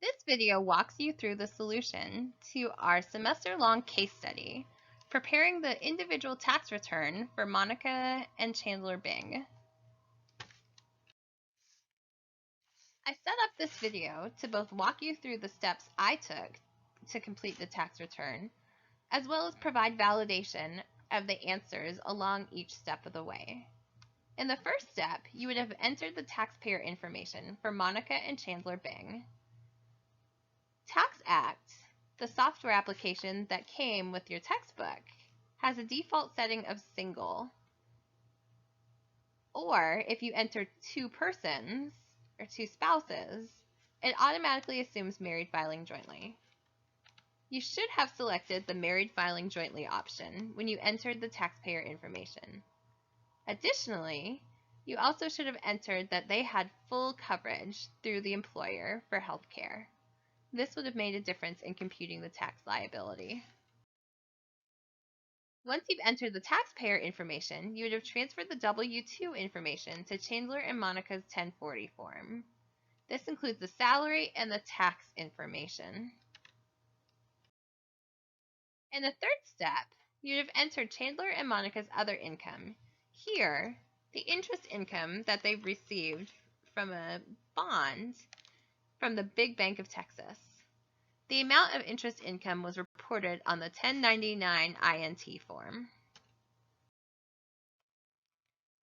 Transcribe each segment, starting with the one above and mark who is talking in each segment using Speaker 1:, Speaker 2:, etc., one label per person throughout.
Speaker 1: This video walks you through the solution to our semester-long case study, preparing the individual tax return for Monica and Chandler Bing. I set up this video to both walk you through the steps I took to complete the tax return, as well as provide validation of the answers along each step of the way. In the first step, you would have entered the taxpayer information for Monica and Chandler Bing. TaxAct, the software application that came with your textbook, has a default setting of single. Or if you enter two persons or two spouses, it automatically assumes married filing jointly. You should have selected the married filing jointly option when you entered the taxpayer information. Additionally, you also should have entered that they had full coverage through the employer for health care. This would have made a difference in computing the tax liability. Once you've entered the taxpayer information, you would have transferred the W-2 information to Chandler and Monica's 1040 form. This includes the salary and the tax information. In the third step, you'd have entered Chandler and Monica's other income. Here, the interest income that they've received from a bond from the Big Bank of Texas. The amount of interest income was reported on the 1099 INT form.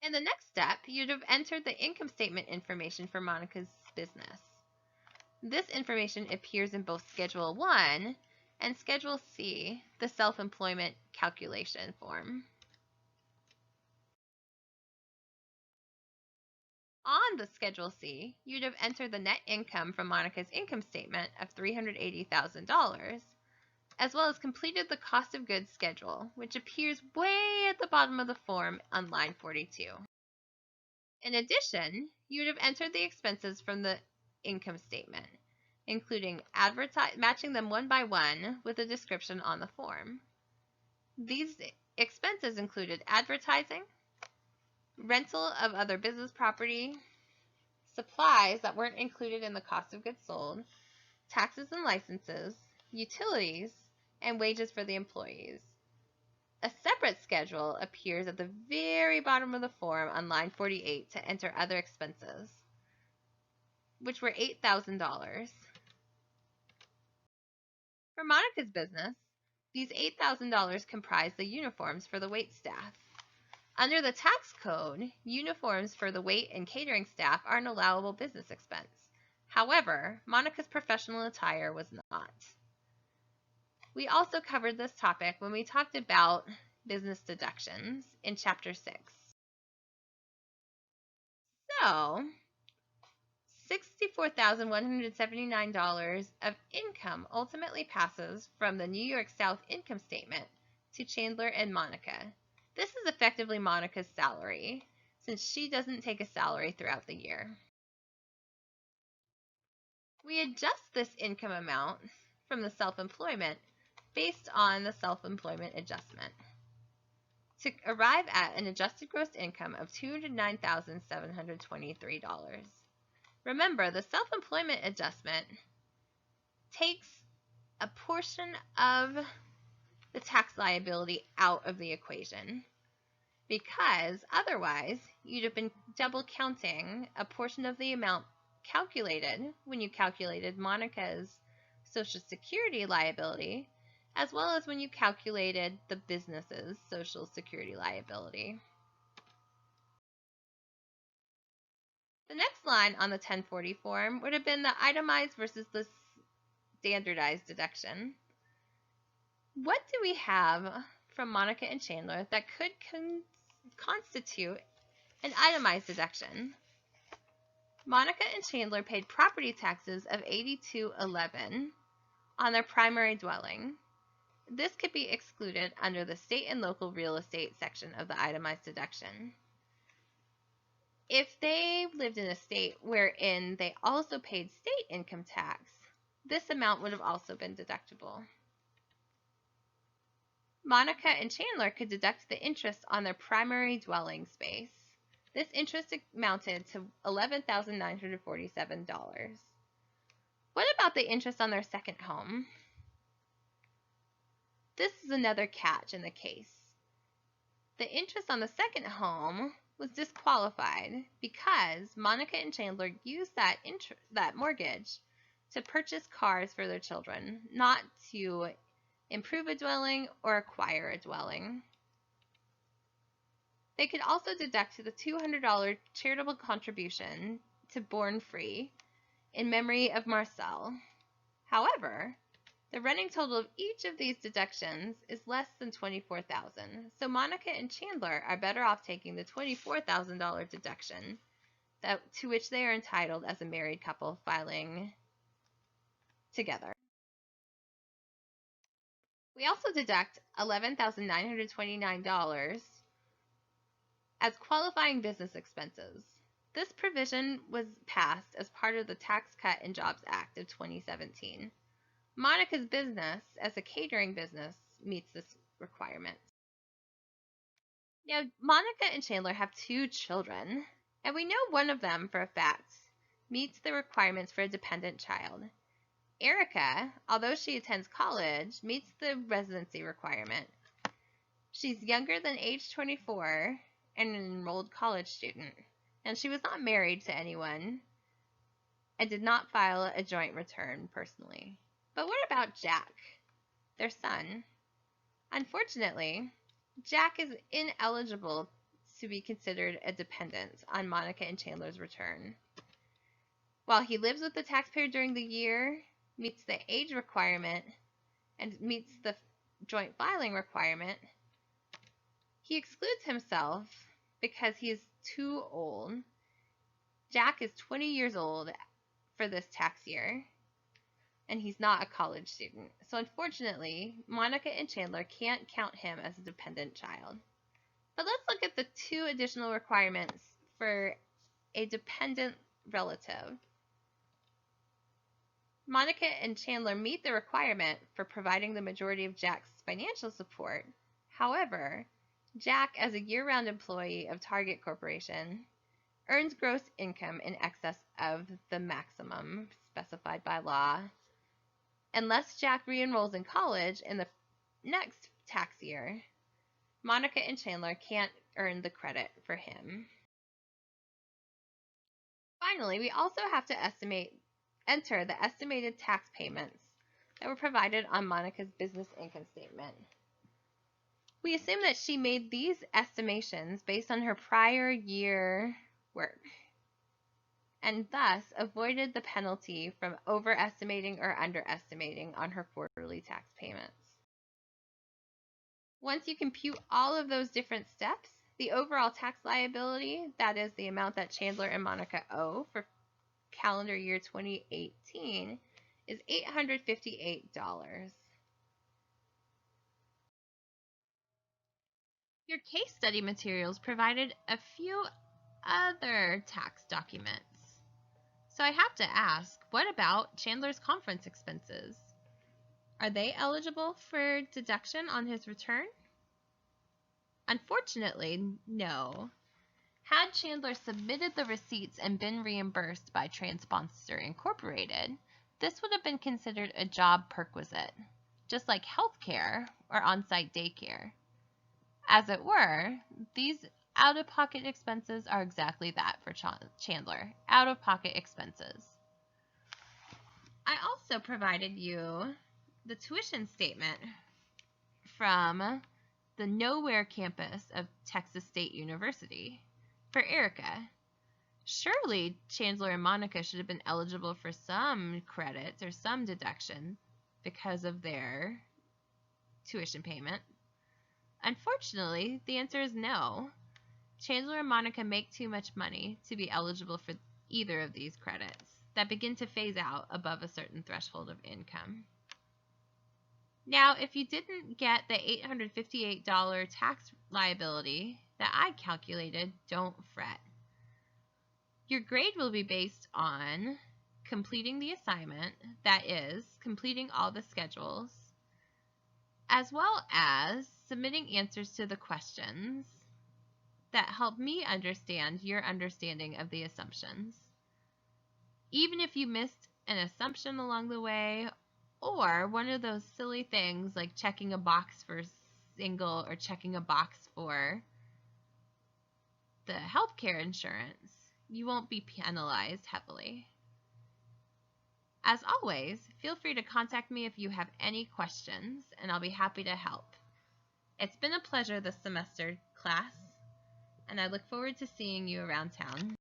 Speaker 1: In the next step, you'd have entered the income statement information for Monica's business. This information appears in both Schedule 1 and Schedule C, the self-employment calculation form. On the Schedule C, you'd have entered the net income from Monica's income statement of $380,000, as well as completed the cost of goods schedule, which appears way at the bottom of the form on line 42. In addition, you'd have entered the expenses from the income statement, including matching them one by one with a description on the form. These expenses included advertising, rental of other business property, supplies that weren't included in the cost of goods sold, taxes and licenses, utilities, and wages for the employees. A separate schedule appears at the very bottom of the form on line 48 to enter other expenses, which were $8,000. For Monica's business, these $8,000 comprise the uniforms for the wait staff. Under the tax code, uniforms for the wait and catering staff are an allowable business expense. However, Monica's professional attire was not. We also covered this topic when we talked about business deductions in Chapter 6. So, $64,179 of income ultimately passes from the New York South income statement to Chandler and Monica. This is effectively Monica's salary, since she doesn't take a salary throughout the year. We adjust this income amount from the self-employment based on the self-employment adjustment to arrive at an adjusted gross income of $209,723. Remember, the self-employment adjustment takes a portion of the tax liability out of the equation, because otherwise you'd have been double counting a portion of the amount calculated when you calculated Monica's Social Security liability, as well as when you calculated the business's Social Security liability. The next line on the 1040 form would have been the itemized versus the standardized deduction. What do we have from Monica and Chandler that could constitute an itemized deduction? Monica and Chandler paid property taxes of $82.11 on their primary dwelling. This could be excluded under the state and local real estate section of the itemized deduction. If they lived in a state wherein they also paid state income tax, this amount would have also been deductible. Monica and Chandler could deduct the interest on their primary dwelling space. This interest amounted to $11,947. What about the interest on their second home? This is another catch in the case. The interest on the second home was disqualified because Monica and Chandler used that mortgage to purchase cars for their children, not to improve a dwelling or acquire a dwelling. They could also deduct the $200 charitable contribution to Born Free in memory of Marcel. However, the running total of each of these deductions is less than $24,000, so Monica and Chandler are better off taking the $24,000 deduction to which they are entitled as a married couple filing together. We also deduct $11,929 as qualifying business expenses. This provision was passed as part of the Tax Cut and Jobs Act of 2017. Monica's business, as a catering business, meets this requirement. Now, Monica and Chandler have 2 children, and we know one of them, for a fact, meets the requirements for a dependent child. Erica, although she attends college, meets the residency requirement. She's younger than age 24 and an enrolled college student, and she was not married to anyone and did not file a joint return personally. But what about Jack, their son? Unfortunately, Jack is ineligible to be considered a dependent on Monica and Chandler's return. While he lives with the taxpayer during the year, meets the age requirement, and meets the joint filing requirement, he excludes himself because he is too old. Jack is 20 years old for this tax year, and he's not a college student. So unfortunately, Monica and Chandler can't count him as a dependent child. But let's look at the 2 additional requirements for a dependent relative. Monica and Chandler meet the requirement for providing the majority of Jack's financial support. However, Jack, as a year-round employee of Target Corporation, earns gross income in excess of the maximum specified by law. Unless Jack re-enrolls in college in the next tax year, Monica and Chandler can't earn the credit for him. Finally, we also have to enter the estimated tax payments that were provided on Monica's business income statement. We assume that she made these estimations based on her prior year work, and thus avoided the penalty from overestimating or underestimating on her quarterly tax payments. Once you compute all of those different steps, the overall tax liability, that is the amount that Chandler and Monica owe for calendar year 2018, is $858. Your case study materials provided a few other tax documents. So I have to ask, what about Chandler's conference expenses? Are they eligible for deduction on his return? Unfortunately, no. Had Chandler submitted the receipts and been reimbursed by Transponsor Incorporated, this would have been considered a job perquisite, just like healthcare or on-site daycare. As it were, these out-of-pocket expenses are exactly that for Chandler, out-of-pocket expenses. I also provided you the tuition statement from the Nowhere campus of Texas State University for Erica. Surely Chandler and Monica should have been eligible for some credits or some deduction because of their tuition payment. Unfortunately, the answer is no. Chandler and Monica make too much money to be eligible for either of these credits that begin to phase out above a certain threshold of income. Now, if you didn't get the $858 tax liability that I calculated, don't fret. Your grade will be based on completing the assignment, that is, completing all the schedules, as well as submitting answers to the questions that help me understand your understanding of the assumptions. Even if you missed an assumption along the way, or one of those silly things like checking a box for single or checking a box for the healthcare insurance, you won't be penalized heavily. As always, feel free to contact me if you have any questions, and I'll be happy to help. It's been a pleasure this semester, class, and I look forward to seeing you around town.